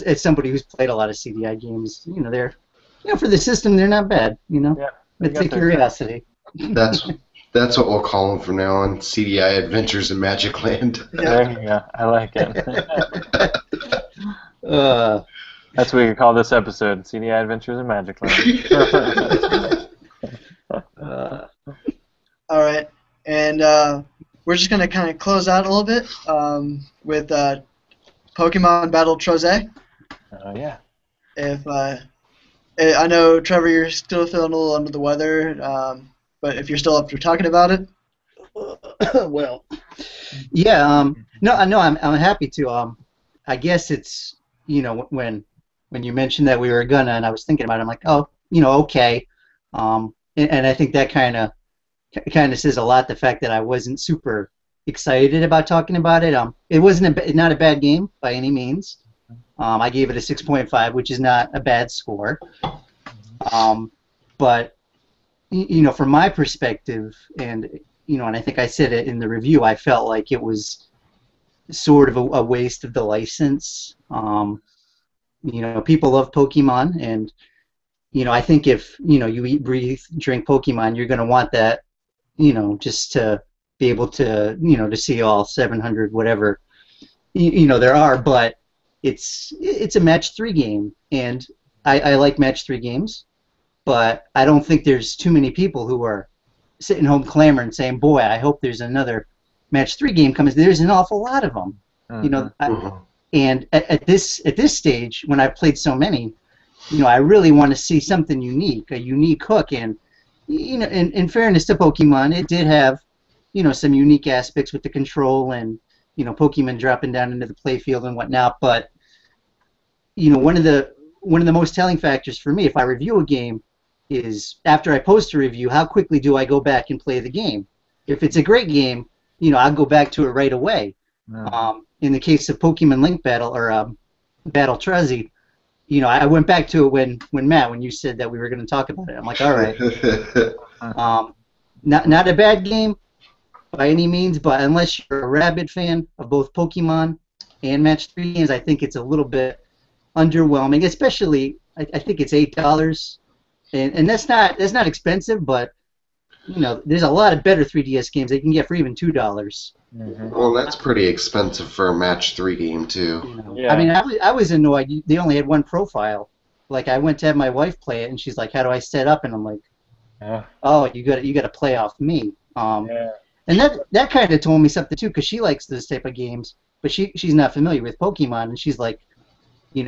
as somebody who's played a lot of CDI games, they're for the system, they're not bad.
Yeah.
It's a curiosity.
That's what we'll call them from now on. CDI Adventures in Magic Land.
There you go. I like it. That's what we could call this episode: CDI Adventures in Magic Land.
All right, and we're just gonna kind of close out a little bit with Pokemon Battle Troze.
Yeah.
If I know, Trevor, you're still feeling a little under the weather, but if you're still up for talking about it.
Well, yeah. No, I'm happy to. I guess it's when you mentioned that we were gonna, and I was thinking about it, I'm like, okay. And I think that kind of says a lot. The fact that I wasn't super excited about talking about it. It wasn't not a bad game by any means. I gave it a 6.5, which is not a bad score. But from my perspective, and I think I said it in the review, I felt like it was sort of a waste of the license. People love Pokemon, and I think if you eat, breathe, drink Pokemon, you're going to want that, just to be able to to see all 700 whatever there are. But it's a match 3 game, and I like match 3 games, but I don't think there's too many people who are sitting home clamoring saying, boy, I hope there's another match 3 game coming. There's an awful lot of them. And at this stage, when I've played so many, I really want to see something unique, a unique hook. And in fairness to Pokemon, it did have some unique aspects with the control and Pokemon dropping down into the playfield and whatnot. But one of the most telling factors for me, if I review a game, is after I post a review, how quickly do I go back and play the game? If it's a great game, I'll go back to it right away. In the case of Pokemon Link Battle or Battle Trezzy, I went back to it when you said that we were going to talk about it. I'm like, all right. Not a bad game by any means, but unless you're a rabid fan of both Pokemon and match 3 games, I think it's a little bit underwhelming. Especially, I think it's $8, and that's not expensive, but there's a lot of better 3DS games they can get for even $2.
Mm-hmm.
Well, that's pretty expensive for a match 3 game too.
Yeah.
I mean, I was annoyed. They only had one profile. Like, I went to have my wife play it, and she's like, "How do I set up?" And I'm like,
Yeah.
"Oh, you got to play off me."
Yeah.
And that kind of told me something too, because she likes this type of games, but she's not familiar with Pokemon, and she's like, when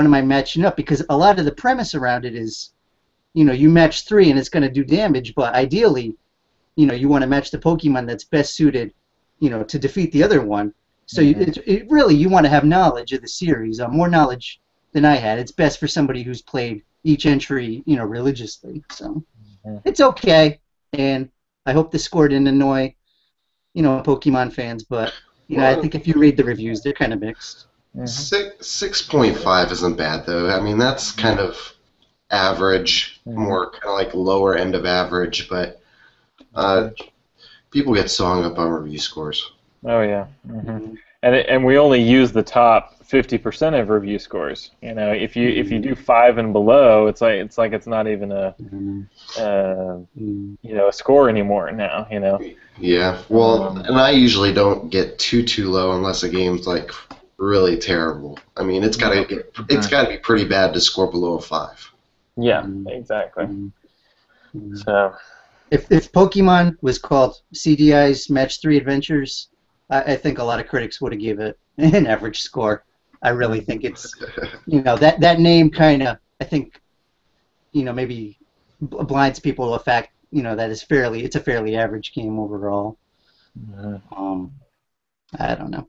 am I matching up? Because a lot of the premise around it is, you match 3 and it's going to do damage, but ideally, you want to match the Pokemon that's best suited, to defeat the other one. So really, you want to have knowledge of the series, more knowledge than I had. It's best for somebody who's played each entry, religiously. So it's okay, and I hope the score didn't annoy, Pokemon fans. But I think if you read the reviews, they're kind of mixed.
6.5 isn't bad though. I mean, that's kind of average, more kind of like lower end of average, but people get so hung up on review scores.
Oh yeah. Mm-hmm. And we only use the top 50% of review scores. If you do 5 and below, it's like it's not even a a score anymore now.
Yeah. Well, and I usually don't get too low unless a game's like really terrible. I mean, it's gotta be pretty bad to score below a 5.
Yeah, exactly. So
if Pokemon was called CDI's Match 3 Adventures, I think a lot of critics would have gave it an average score. I really think it's, that name kind of, I think, maybe blinds people to the fact, that it's a fairly average game overall. I don't know.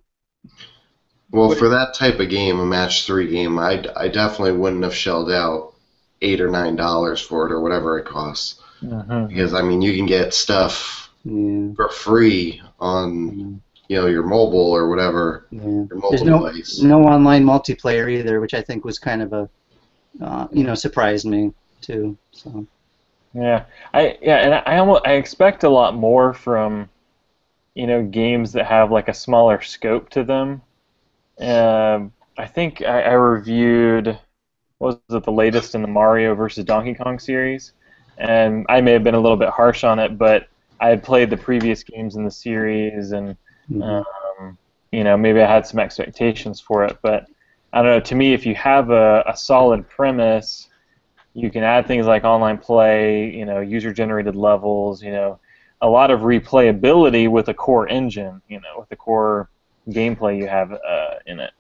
Well, for that type of game, a match 3 game, I definitely wouldn't have shelled out $8 or $9 for it or whatever it costs. Because I mean, you can get stuff for free on your mobile or whatever. Your mobile device.
No online multiplayer either, which I think was kind of a surprised me too. So.
Yeah, I expect a lot more from games that have like a smaller scope to them. I think I reviewed, what was it, the latest in the Mario versus Donkey Kong series, and I may have been a little bit harsh on it, but I had played the previous games in the series, and maybe I had some expectations for it, but I don't know. To me, if you have a solid premise, you can add things like online play, user-generated levels, a lot of replayability with a core engine, with the core gameplay you have in it.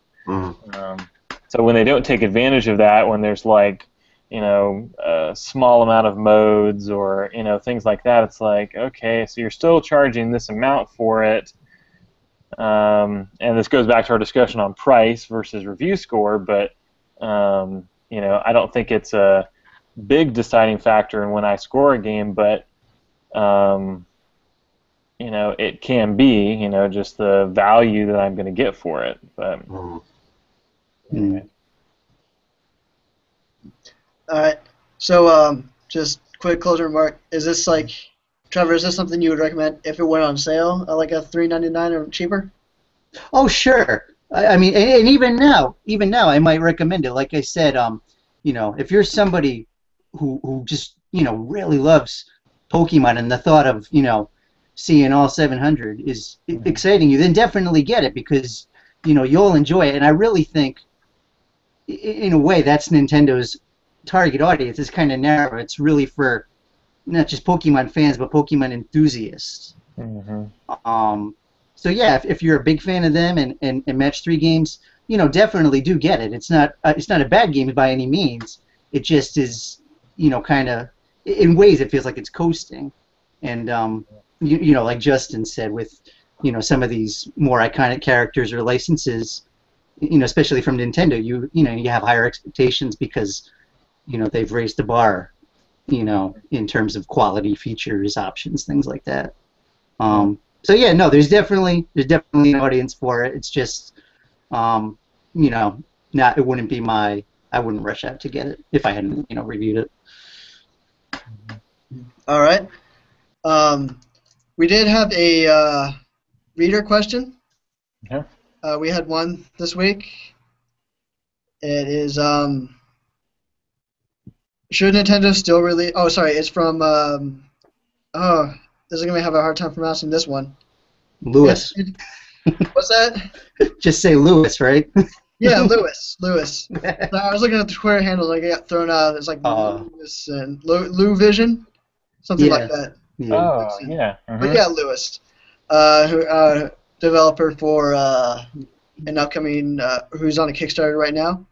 So when they don't take advantage of that, when there's like, a small amount of modes or, things like that, it's like, okay, so you're still charging this amount for it. And this goes back to our discussion on price versus review score, but, I don't think it's a big deciding factor in when I score a game, but, it can be, just the value that I'm going to get for it. But anyway.
All right. So, just quick closing remark. Is this like, Trevor? Is this something you would recommend if it went on sale at like a $3.99 or cheaper?
Oh, sure. I mean, and even now, I might recommend it. Like I said, if you're somebody who just really loves Pokemon, and the thought of seeing all 700 is exciting you, then definitely get it, because you'll enjoy it. And I really think, in a way, that's Nintendo's target audience. Is kind of narrow. It's really for not just Pokemon fans, but Pokemon enthusiasts. So yeah, if you're a big fan of them and match 3 games, definitely do get it. It's not a bad game by any means. It just is, kind of, in ways it feels like it's coasting. And like Justin said, with some of these more iconic characters or licenses, especially from Nintendo, you have higher expectations because they've raised the bar, in terms of quality, features, options, things like that. So yeah, no, there's definitely an audience for it. It's just, it wouldn't be I wouldn't rush out to get it if I hadn't, reviewed it.
All right. We did have a reader question.
Yeah.
We had one this week. It is should Nintendo still release? Oh, sorry, it's from this is gonna have a hard time pronouncing this one.
Lewis.
What's that?
Just say Lewis, right?
Yeah, Lewis. Lewis. I was looking at the Twitter handle, like it got thrown out. It's like Lewis and Lou Vision, something like that.
Yeah.
Oh, yeah.
But yeah, Lewis, who developer for an upcoming, who's on a Kickstarter right now.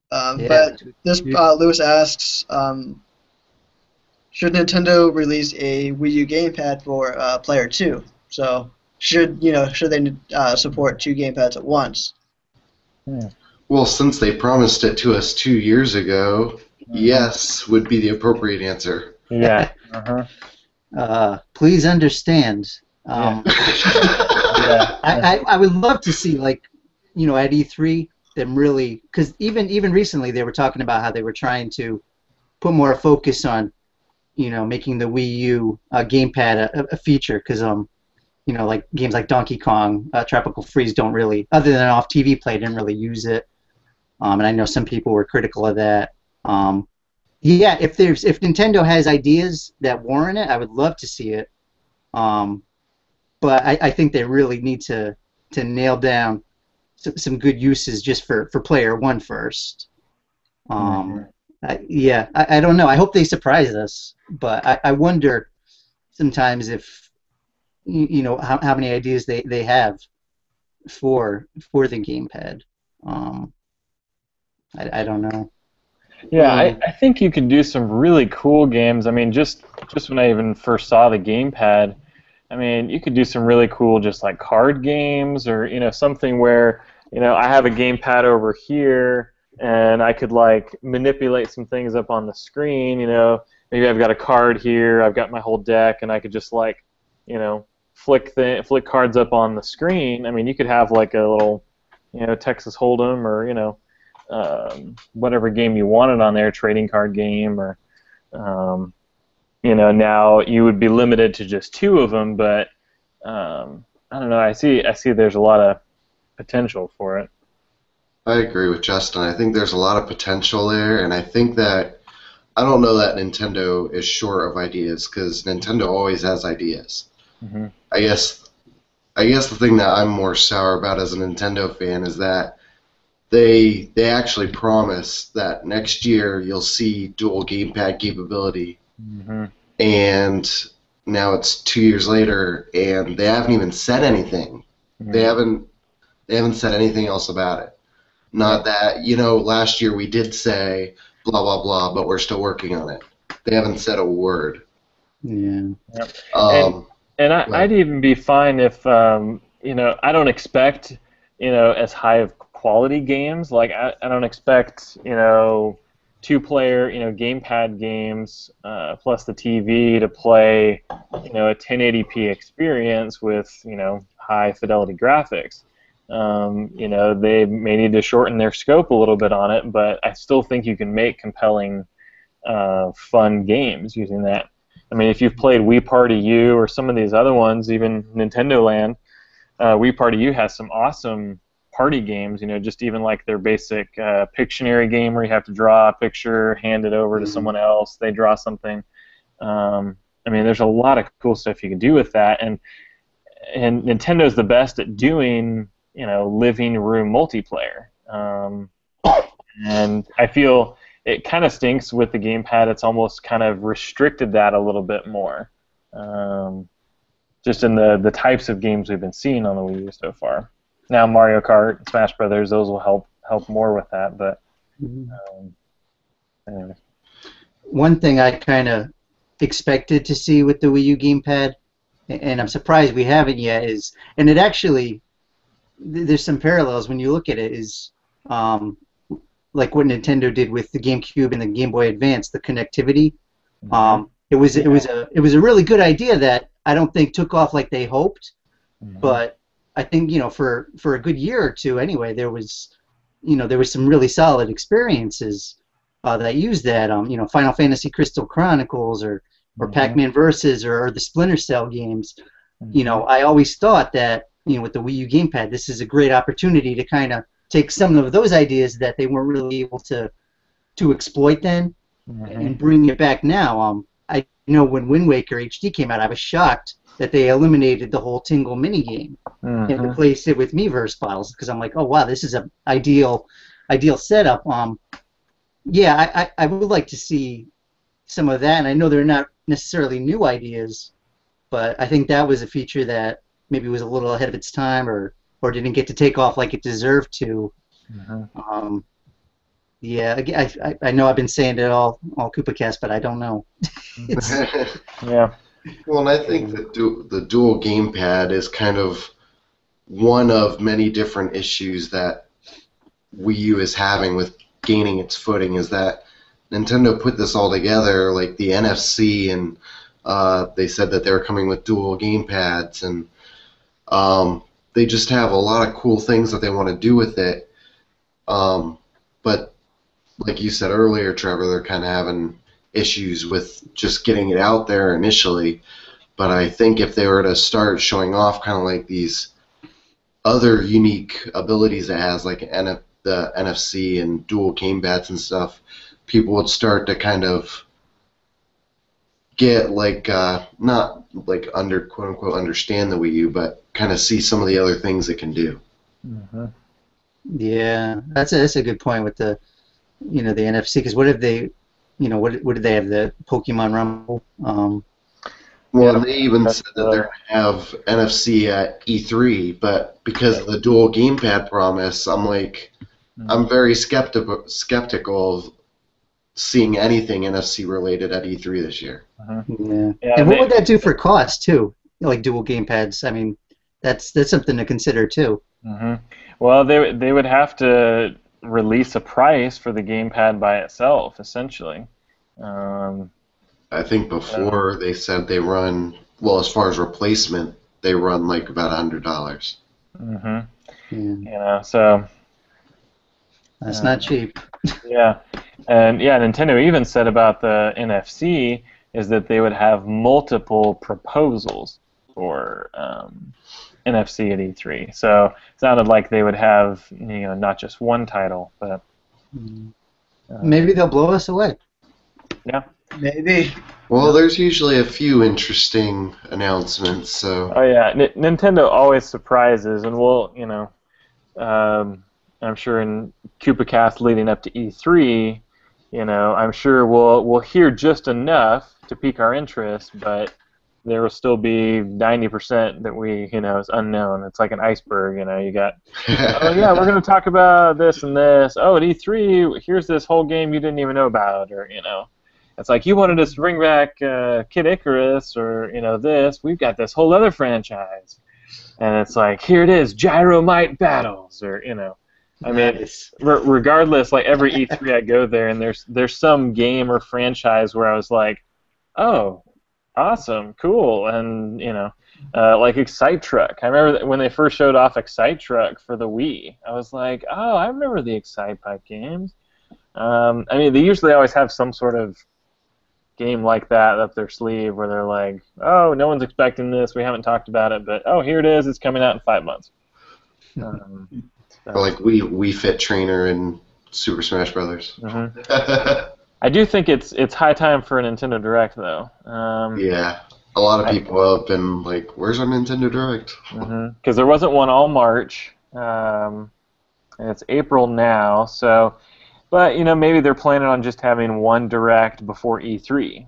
But this Lewis asks, should Nintendo release a Wii U gamepad for Player 2? So should they support 2 gamepads at once?
Well, since they promised it to us 2 years ago, yes would be the appropriate answer.
Yeah.
Please understand. I would love to see, like, at E3 them really, because even recently they were talking about how they were trying to put more focus on, making the Wii U gamepad a feature, because like games like Donkey Kong, Tropical Freeze don't really, other than off TV play, didn't really use it. And I know some people were critical of that. Yeah, if Nintendo has ideas that warrant it, I would love to see it. But I think they really need to nail down some good uses just for Player 1 first. I don't know. I hope they surprise us, but I wonder sometimes if how many ideas they have for the gamepad. I don't know.
Yeah, I think you could do some really cool games. I mean, just when I even first saw the gamepad, I mean, you could do some really cool just like card games, or something where I have a gamepad over here and I could like manipulate some things up on the screen. Maybe I've got a card here, I've got my whole deck, and I could just like flick cards up on the screen. I mean, you could have like a little Texas Hold'em, or whatever game you wanted on there, trading card game, or now you would be limited to just 2 of them, but I don't know. I see there's a lot of potential for it.
I agree with Justin. I think there's a lot of potential there, and I think that I don't know that Nintendo is short of ideas, because Nintendo always has ideas.
Mm-hmm.
I guess the thing that I'm more sour about as a Nintendo fan is that they actually promise that next year you'll see dual gamepad capability, and now it's 2 years later and they haven't even said anything. They haven't said anything else about it. Not that last year we did say blah blah blah, but we're still working on it. They haven't said a word.
Yeah.
And I'd even be fine if I don't expect as high of quality games. Like I don't expect 2-player gamepad games plus the TV to play a 1080p experience with high fidelity graphics. They may need to shorten their scope a little bit on it, but I still think you can make compelling, fun games using that. I mean, if you've played Wii Party U or some of these other ones, even Nintendo Land, Wii Party U has some awesome party games, just even like their basic Pictionary game where you have to draw a picture, hand it over to someone else, they draw something. I mean, there's a lot of cool stuff you can do with that, and Nintendo's the best at doing, living room multiplayer. And I feel it kind of stinks with the gamepad. It's almost kind of restricted that a little bit more, just in the types of games we've been seeing on the Wii U so far. Now Mario Kart, Smash Brothers, those will help more with that. But anyway.
One thing I kind of expected to see with the Wii U gamepad, and I'm surprised we haven't yet, is, and it actually, there's some parallels when you look at it, is like what Nintendo did with the GameCube and the Game Boy Advance, the connectivity. It was a really good idea that I don't think took off like they hoped, but I think for a good year or two anyway, there was some really solid experiences that used that. Final Fantasy Crystal Chronicles or Pac-Man Versus or the Splinter Cell games. I always thought that with the Wii U gamepad, this is a great opportunity to kind of take some of those ideas that they weren't really able to exploit then, and bring it back now. I know when Wind Waker HD came out, I was shocked that they eliminated the whole Tingle minigame and replaced it with Miiverse bottles, because I'm like, oh wow, this is an ideal setup. Yeah, I would like to see some of that, and I know they're not necessarily new ideas, but I think that was a feature that maybe was a little ahead of its time, or didn't get to take off like it deserved to. Yeah, I know I've been saying it all Koopa Kast, but I don't know.
Yeah.
Well, and I think that the dual gamepad is kind of one of many different issues that Wii U is having with gaining its footing, is that Nintendo put this all together, like the NFC, and they said that they were coming with dual gamepads, and they just have a lot of cool things that they want to do with it. But like you said earlier, Trevor, they're kind of having issues with just getting it out there initially. But I think if they were to start showing off kind of like these other unique abilities it has, like the NFC and dual gamepads and stuff, people would start to kind of get like not like quote unquote understand the Wii U, but kind of see some of the other things it can do.
Yeah, that's a good point with the the NFC, because what if they what did they have, the Pokemon Rumble?
Well, they even said that they're going to have NFC at E3, but because of the dual gamepad promise, I'm very skeptical of seeing anything NFC related at E3 this year.
Yeah. And what would that do for cost too? Like dual gamepads. I mean, that's something to consider too.
Well, they would have to release a price for the gamepad by itself, essentially.
I think before they said they run, well, as far as replacement, they run like about $100.
So
that's not cheap.
Yeah, and Nintendo even said about the NFC is that they would have multiple proposals for NFC at E3. So it sounded like they would have not just one title, but
maybe they'll blow us away.
Yeah.
Maybe.
Well, there's usually a few interesting announcements, so...
Oh, yeah. Nintendo always surprises, and we'll, I'm sure in Koopa Kast leading up to E3, I'm sure we'll hear just enough to pique our interest, but there will still be 90% that is unknown. It's like an iceberg, you got, oh, yeah, we're going to talk about this and this. Oh, at E3, here's this whole game you didn't even know about, or, It's like, you wanted us to bring back Kid Icarus or, this. We've got this whole other franchise. And it's like, here it is, Gyromite Battles, or, I mean, regardless, like every E3 I go there and there's some game or franchise where I was like, oh, awesome, cool, and, like Excite Truck. I remember that when they first showed off Excite Truck for the Wii, I was like, oh, I remember the Excite Pipe games. I mean, they usually always have some sort of game like that up their sleeve where they're like, oh, no one's expecting this, we haven't talked about it, but oh, here it is, it's coming out in 5 months.
Or like Wii Fit Trainer and Super Smash Brothers.
I do think it's high time for a Nintendo Direct, though.
Yeah, a lot of people have been like, where's our Nintendo Direct?
Because there wasn't one all March, and it's April now, so... But, maybe they're planning on just having one Direct before E3.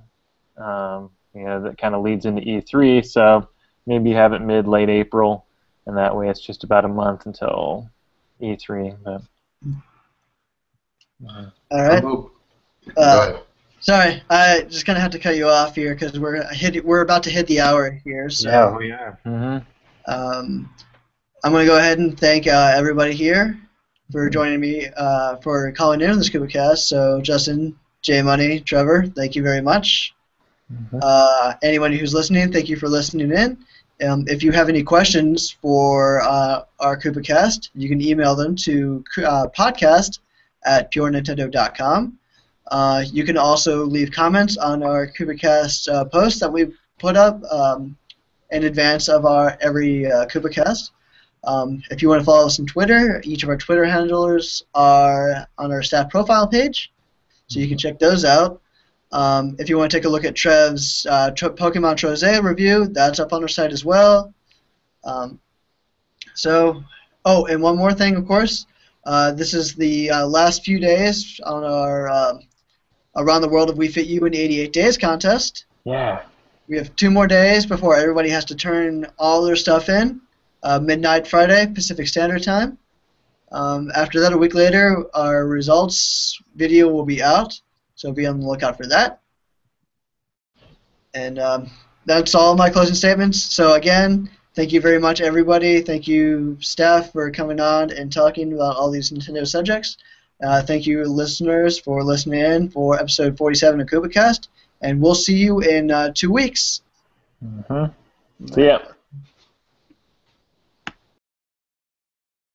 That kind of leads into E3, so maybe have it mid-late April, and that way it's just about a month until E3. But,
all right.
Go ahead.
Sorry, I just gonna have to cut you off here because we're about to hit the hour here. So.
Yeah, we are.
I'm gonna go ahead and thank everybody here for joining me for calling in on this Koopa Kast. So Justin, J Money, Trevor, thank you very much. Anybody who's listening, thank you for listening in. If you have any questions for our Koopa Kast, you can email them to podcast@purenintendo.com. You can also leave comments on our Koopa Kast post that we put up in advance of our every Koopa Kast. If you want to follow us on Twitter, each of our Twitter handlers are on our staff profile page, so you can check those out. If you want to take a look at Trev's Pokemon Troze review, that's up on our site as well. And one more thing, of course. This is the last few days on our Around the World of We Fit You in 88 Days contest.
Yeah.
We have 2 more days before everybody has to turn all their stuff in. Midnight Friday, Pacific Standard Time. After that, a week later, our results video will be out, so be on the lookout for that. And that's all my closing statements. So again, thank you very much, everybody. Thank you, staff, for coming on and talking about all these Nintendo subjects. Thank you, listeners, for listening in for episode 47 of Koopa Kast, and we'll see you in 2 weeks.
Mm-hmm. See ya.